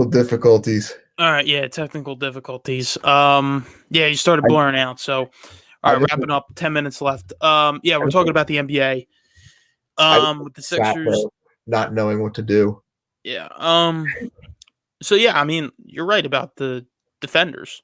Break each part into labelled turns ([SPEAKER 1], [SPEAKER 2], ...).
[SPEAKER 1] difficulties.
[SPEAKER 2] All right, yeah, technical difficulties. Yeah, you started
[SPEAKER 1] I,
[SPEAKER 2] blurring out. So, all
[SPEAKER 1] I
[SPEAKER 2] right,
[SPEAKER 1] just
[SPEAKER 2] wrapping up. 10 minutes left. Yeah,
[SPEAKER 1] I
[SPEAKER 2] we're
[SPEAKER 1] just,
[SPEAKER 2] talking about the NBA.
[SPEAKER 1] I just
[SPEAKER 2] With the
[SPEAKER 1] sat there
[SPEAKER 2] Sixers.
[SPEAKER 1] not knowing what to do.
[SPEAKER 2] Yeah. So yeah, I mean, you're right about the defenders.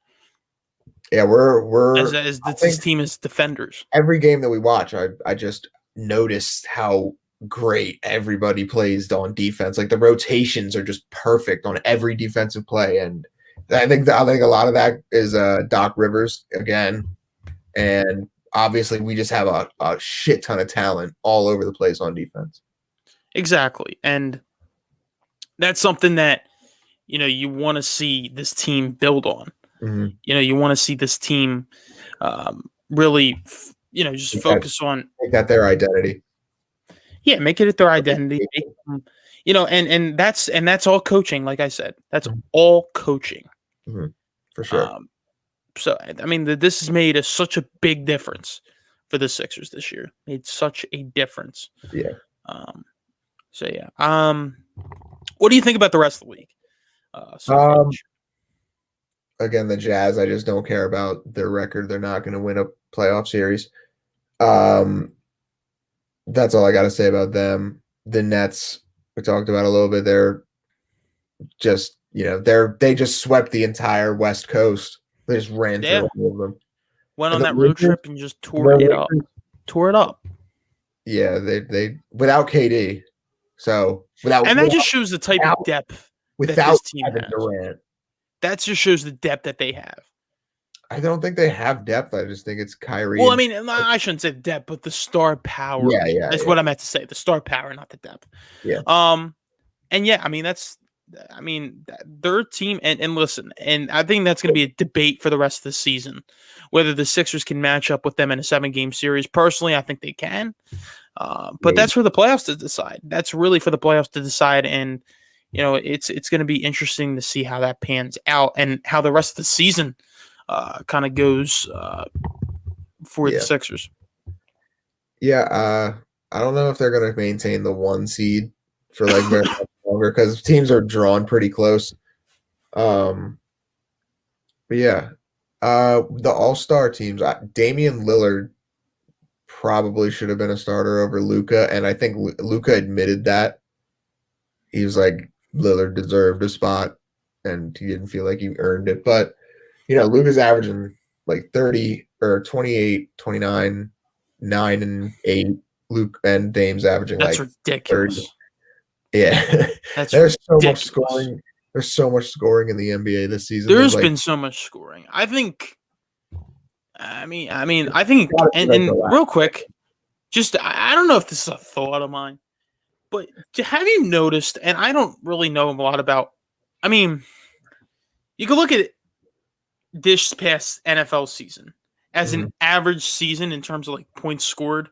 [SPEAKER 1] Yeah, we're
[SPEAKER 2] As
[SPEAKER 1] I
[SPEAKER 2] this
[SPEAKER 1] think
[SPEAKER 2] team is defenders.
[SPEAKER 1] every game that we watch, I just noticed how great everybody plays on defense. Like the rotations are just perfect on every defensive play, and I think a lot of that is Doc Rivers again, and obviously we just have a shit ton of talent all over the place on defense.
[SPEAKER 2] Exactly, and that's something that you want to see this team build on.
[SPEAKER 1] Mm-hmm.
[SPEAKER 2] You want to see this team really, just
[SPEAKER 1] Make that,
[SPEAKER 2] focus on.
[SPEAKER 1] make that their identity.
[SPEAKER 2] Yeah, make it their identity. And that's all coaching. Like I said, that's all coaching.
[SPEAKER 1] Mm-hmm. For sure.
[SPEAKER 2] Um, so I mean, this has made such a big difference for the Sixers this year. Made such a difference.
[SPEAKER 1] Yeah.
[SPEAKER 2] Um, so yeah. What do you think about the rest of the league? So far.
[SPEAKER 1] Again, the Jazz, I just don't care about their record. They're not going to win a playoff series. Um, that's all I got to say about them. The Nets, we talked about a little bit. They're just, they just swept the entire West Coast. They just ran through all of them.
[SPEAKER 2] Went
[SPEAKER 1] And
[SPEAKER 2] on
[SPEAKER 1] the
[SPEAKER 2] that road
[SPEAKER 1] Lakers,
[SPEAKER 2] trip and just tore it up. Tore it up.
[SPEAKER 1] Yeah, they without KD. So
[SPEAKER 2] and that just shows the type of depth that this team has.
[SPEAKER 1] Durant.
[SPEAKER 2] That just shows the depth that they have.
[SPEAKER 1] I don't think they have depth. I just think it's Kyrie.
[SPEAKER 2] Well, I mean, I shouldn't say depth, but the star power.
[SPEAKER 1] Yeah.
[SPEAKER 2] That's what I meant to say. The star power, not the depth.
[SPEAKER 1] Yeah.
[SPEAKER 2] And yeah, I mean, their team, and listen, and I think that's going to be a debate for the rest of the season, whether the Sixers can match up with them in a 7-game series. Personally, I think they can. But that's for the playoffs to decide. That's really for the playoffs to decide. And, it's going to be interesting to see how that pans out and how the rest of the season kind of goes for the Sixers.
[SPEAKER 1] Yeah, I don't know if they're going to maintain the 1 seed for like very much longer because teams are drawn pretty close. But yeah, the All-Star teams, Damian Lillard probably should have been a starter over Luka, and I think Luka admitted that. He was like, Lillard deserved a spot, and he didn't feel like he earned it. But, Luka's averaging like 30 or 28, 29, 9 and 8. Luke and Dame's averaging
[SPEAKER 2] That's
[SPEAKER 1] like
[SPEAKER 2] ridiculous.
[SPEAKER 1] 30. Yeah. There's so much scoring. There's so much scoring in the NBA this season.
[SPEAKER 2] There's been so much scoring. I think and real quick, just I don't know if this is a thought of mine, but have you noticed, and I don't really know a lot about, I mean, you can look at this past NFL season as an average season in terms of like points scored,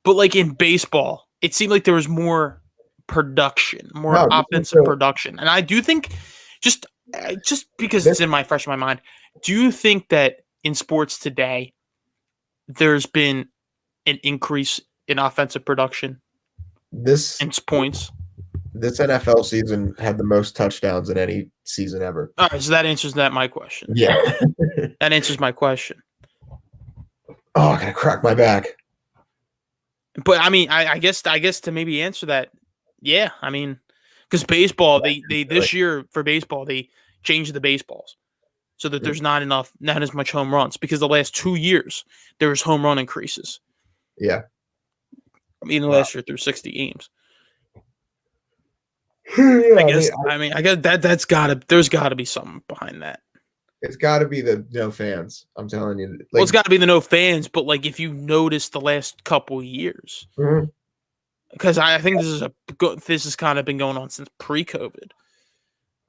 [SPEAKER 2] but like in baseball, it seemed like there was more production, more offensive production. And I do think just because it's in my fresh in my mind, do you think that in sports today there's been an increase in offensive production? In points.
[SPEAKER 1] This NFL season had the most touchdowns in any season ever.
[SPEAKER 2] All right, so that answers my question.
[SPEAKER 1] Yeah.
[SPEAKER 2] That answers my question.
[SPEAKER 1] Oh, I gotta crack my back.
[SPEAKER 2] But I mean, I guess to maybe answer that, yeah, I mean, because baseball, they this year for baseball they changed the baseballs so that there's not as much home runs, because the last 2 years there was home run increases.
[SPEAKER 1] Yeah,
[SPEAKER 2] I mean, last year through 60 games. I guess there's got to be something behind that.
[SPEAKER 1] It's got to be the no fans. I'm telling you.
[SPEAKER 2] Well, it's got to be the no fans, but like if you notice the last couple of years, because I think this has kind of been going on since pre-COVID.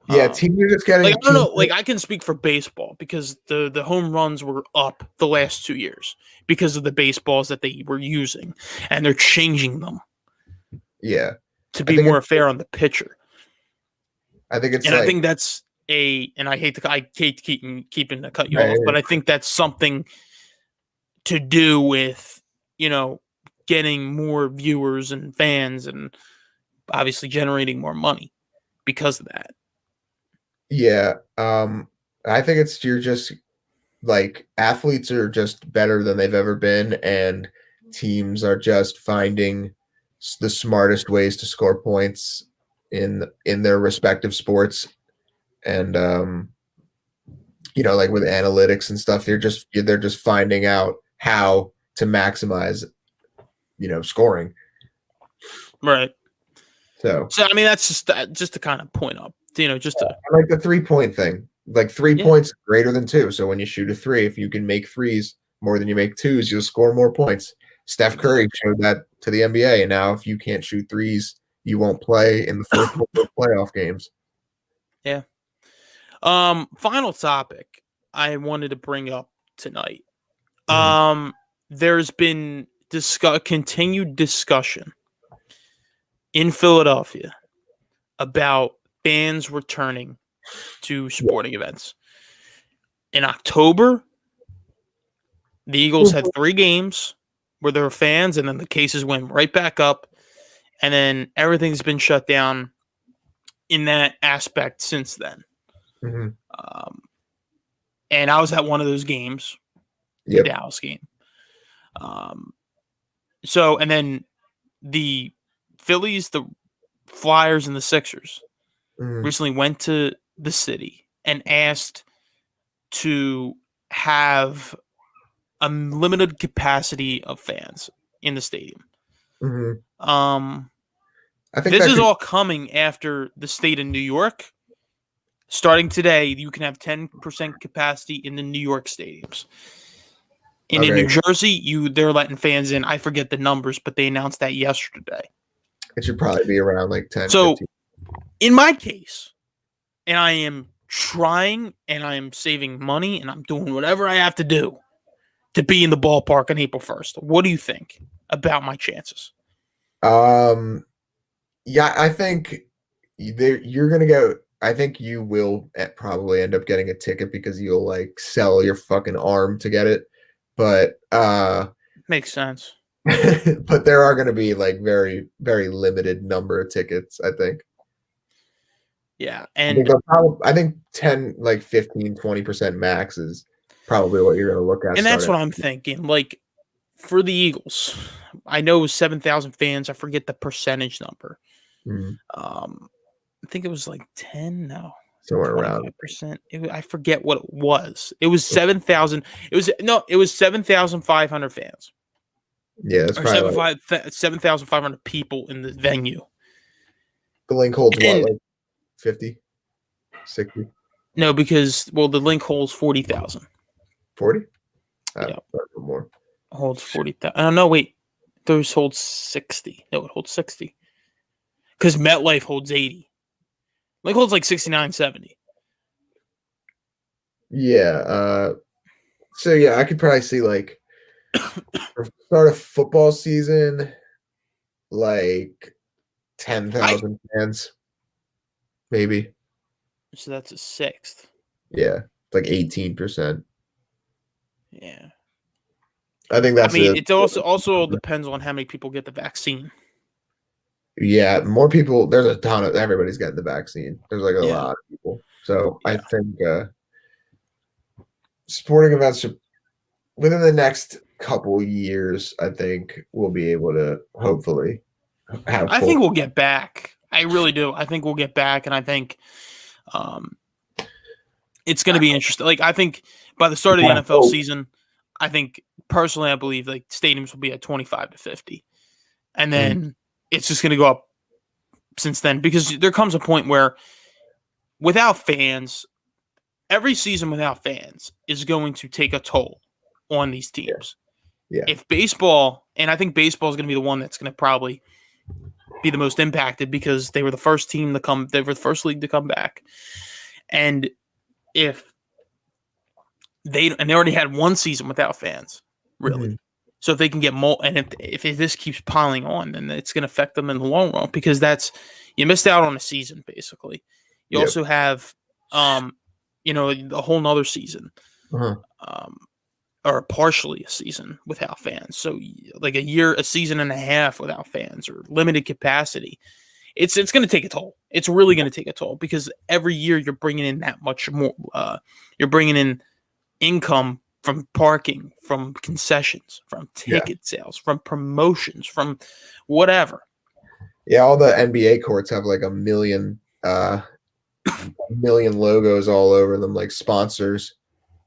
[SPEAKER 1] Yeah, teams are just getting.
[SPEAKER 2] Like, I don't know. Like, I can speak for baseball because the home runs were up the last 2 years because of the baseballs that they were using, and they're changing them.
[SPEAKER 1] Yeah,
[SPEAKER 2] to be more fair on the pitcher.
[SPEAKER 1] I think it's,
[SPEAKER 2] and I think that's and I hate to keep to cut you off, but I think that's something to do with getting more viewers and fans, and obviously generating more money because of that.
[SPEAKER 1] Yeah. I think you're just like athletes are just better than they've ever been, and teams are just finding the smartest ways to score points in their respective sports. And like with analytics and stuff, they're just finding out how to maximize, scoring.
[SPEAKER 2] Right.
[SPEAKER 1] So
[SPEAKER 2] I mean, that's just to kind of point up, just to
[SPEAKER 1] I like the 3-point thing. Like 3
[SPEAKER 2] yeah,
[SPEAKER 1] points greater than 2. So when you shoot a 3, if you can make threes more than you make twos, you'll score more points. Steph Curry showed that to the NBA, and now if you can't shoot threes, you won't play in the fourth quarter of playoff games.
[SPEAKER 2] yeah. Final topic I wanted to bring up tonight. There's been continued discussion in Philadelphia about fans returning to sporting events. In October, the Eagles had 3 games where there were fans, and then the cases went right back up, and then everything's been shut down in that aspect since then.
[SPEAKER 1] Mm-hmm.
[SPEAKER 2] And I was at one of those games, the Dallas game. And then the Phillies, the Flyers, and the Sixers recently went to the city and asked to have a limited capacity of fans in the stadium.
[SPEAKER 1] I think
[SPEAKER 2] this is all coming after the state of New York. Starting today, you can have 10% capacity in the New York stadiums. And in New Jersey, they're letting fans in. I forget the numbers, but they announced that yesterday.
[SPEAKER 1] It should probably be around like 10.
[SPEAKER 2] So,
[SPEAKER 1] 15.
[SPEAKER 2] In my case, and I am trying, and I am saving money, and I'm doing whatever I have to do to be in the ballpark on April 1st. What do you think about my chances?
[SPEAKER 1] Yeah, I think you're gonna go. I think you will probably end up getting a ticket because you'll like sell your fucking arm to get it. But
[SPEAKER 2] makes sense.
[SPEAKER 1] But there are going to be like very, very limited number of tickets, I think.
[SPEAKER 2] Yeah, and
[SPEAKER 1] I think 10, like 15, 20% max is probably what you're going to look at.
[SPEAKER 2] And that's what I'm thinking. Like for the Eagles, I know it was 7,000 fans. I forget the percentage number. I think it was like 10. No,
[SPEAKER 1] somewhere around
[SPEAKER 2] 5%. I forget what it was. It was 7,000. It was 7,500 fans.
[SPEAKER 1] Yeah, that's probably
[SPEAKER 2] 7,500 people in the venue.
[SPEAKER 1] The link holds what, like 50, 60?
[SPEAKER 2] No, because the link holds 40,000.
[SPEAKER 1] 40?
[SPEAKER 2] Yeah,
[SPEAKER 1] more.
[SPEAKER 2] Holds 40,000. No, wait. Those hold 60. No, it holds 60. Because MetLife holds 80. Link holds like 69, 70.
[SPEAKER 1] Yeah. So yeah, I could probably see like start of football season, like 10,000 fans, maybe.
[SPEAKER 2] So that's a sixth.
[SPEAKER 1] Yeah, like 18%.
[SPEAKER 2] Yeah.
[SPEAKER 1] I think that's.
[SPEAKER 2] I mean, it also depends on how many people get the vaccine.
[SPEAKER 1] Yeah, more people. There's a ton of everybody's getting the vaccine. There's like a lot of people. So I think sporting events within the next couple years, I think we'll be able to hopefully have.
[SPEAKER 2] I think we'll get back. I really do. I think we'll get back, and I think it's going to be interesting. Like I think by the start of the NFL season, I think personally, I believe like stadiums will be at 25 to 50, and then it's just going to go up since then because there comes a point where without fans, every season without fans is going to take a toll on these teams.
[SPEAKER 1] Yeah.
[SPEAKER 2] If baseball, and I think baseball is going to be the one that's going to probably be the most impacted because they were the first team to come, they were the first league to come back. And if they already had one season without fans, really. Mm-hmm. So if they can get more, and if this keeps piling on, then it's going to affect them in the long run because you missed out on a season basically. You also have, a whole nother season, or partially a season without fans. So like a season and a half without fans or limited capacity. it's going to take a toll. It's really going to take a toll because every year you're bringing in that much more. You're bringing in income from parking, from concessions, from ticket sales, from promotions, from whatever.
[SPEAKER 1] Yeah, all the NBA courts have like a million logos all over them, like sponsors.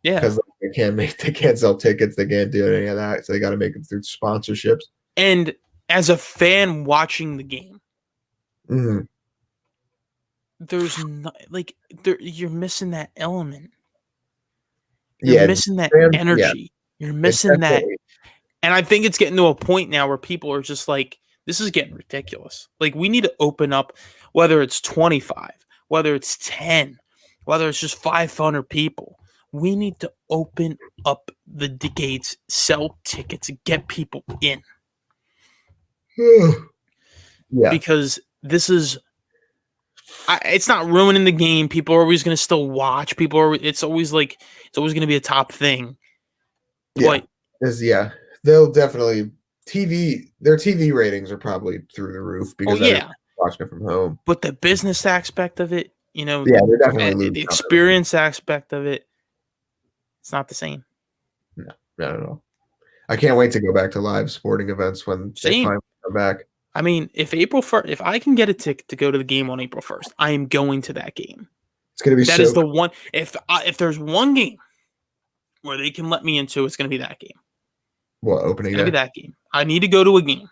[SPEAKER 2] Yeah,
[SPEAKER 1] because they can't sell tickets, they can't do any of that, so they got to make it through sponsorships.
[SPEAKER 2] And as a fan watching the game, there's not like you're missing that element. You're missing that energy. You're missing that. And I think it's getting to a point now where people are just like, this is getting ridiculous. Like, we need to open up, whether it's 25, whether it's 10, whether it's just 500 people. We need to open up the gates, sell tickets, get people in.
[SPEAKER 1] Yeah.
[SPEAKER 2] Because this is, it's not ruining the game. People are always going to still watch. It's always going to be a top thing. But
[SPEAKER 1] they'll definitely their TV ratings are probably through the roof because they're watching it from home.
[SPEAKER 2] But the business aspect of it, they're
[SPEAKER 1] definitely
[SPEAKER 2] the experience aspect of it, it's not the same.
[SPEAKER 1] No, not at all. I can't wait to go back to live sporting events when they finally come back.
[SPEAKER 2] I mean, if I can get a ticket to go to the game on April 1st, I am going to that game.
[SPEAKER 1] It's going to be
[SPEAKER 2] is the one. If there's one game where they can let me into, it's going to be that game.
[SPEAKER 1] What, opening day?
[SPEAKER 2] It's going to be that game. I need to go to a game.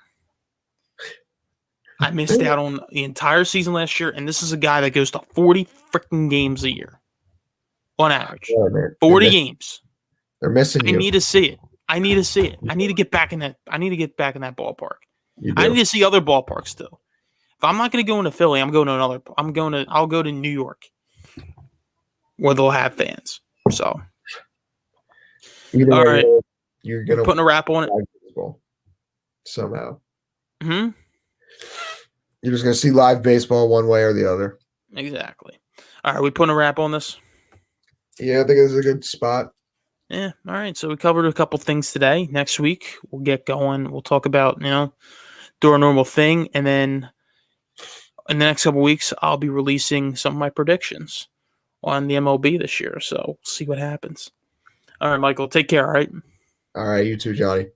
[SPEAKER 2] I missed out on the entire season last year, and this is a guy that goes to 40 freaking games a year on average. 40 games.
[SPEAKER 1] They're missing you.
[SPEAKER 2] I need to see it. I need to get back in that. I need to get back in that ballpark. I need to see other ballparks too. If I'm not going to go into Philly, I'll go to New York, where they'll have fans. So, all right,
[SPEAKER 1] you're gonna
[SPEAKER 2] putting a wrap on it
[SPEAKER 1] somehow.
[SPEAKER 2] Hmm.
[SPEAKER 1] You're just gonna see live baseball one way or the other.
[SPEAKER 2] Exactly. All right, we putting a wrap on this.
[SPEAKER 1] Yeah, I think this is a good spot.
[SPEAKER 2] Yeah. All right. So we covered a couple things today. Next week we'll get going. We'll talk about do our normal thing, and then in the next couple of weeks I'll be releasing some of my predictions on the MLB this year. So we'll see what happens. All right, Michael. Take care. All right.
[SPEAKER 1] All right. You too, Johnny.